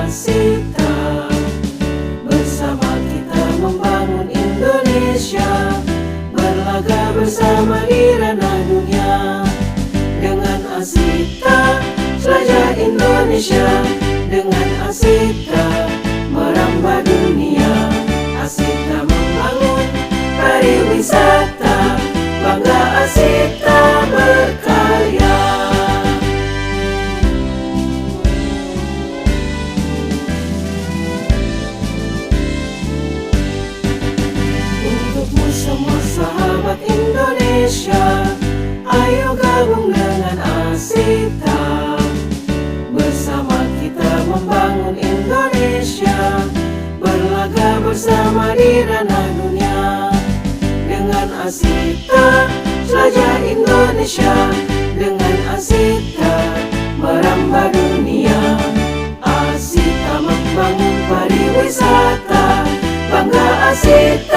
Asita. Bersama kita membangun Indonesia, berlaga bersama di ranah dunia. Dengan Asita, jelajah Indonesia. Dengan Asita, merambah dunia. Asita membangun pariwisata, bangga Asita berkarya. Untukmu semua sahabat Indonesia, ayo gabung dengan Asita. Bersama kita membangun Indonesia, berlaga bersama di ranah dunia. Dengan Asita, jelajah Indonesia. Dengan Asita, merambah dunia. Asita membangun pariwisata, bangga Asita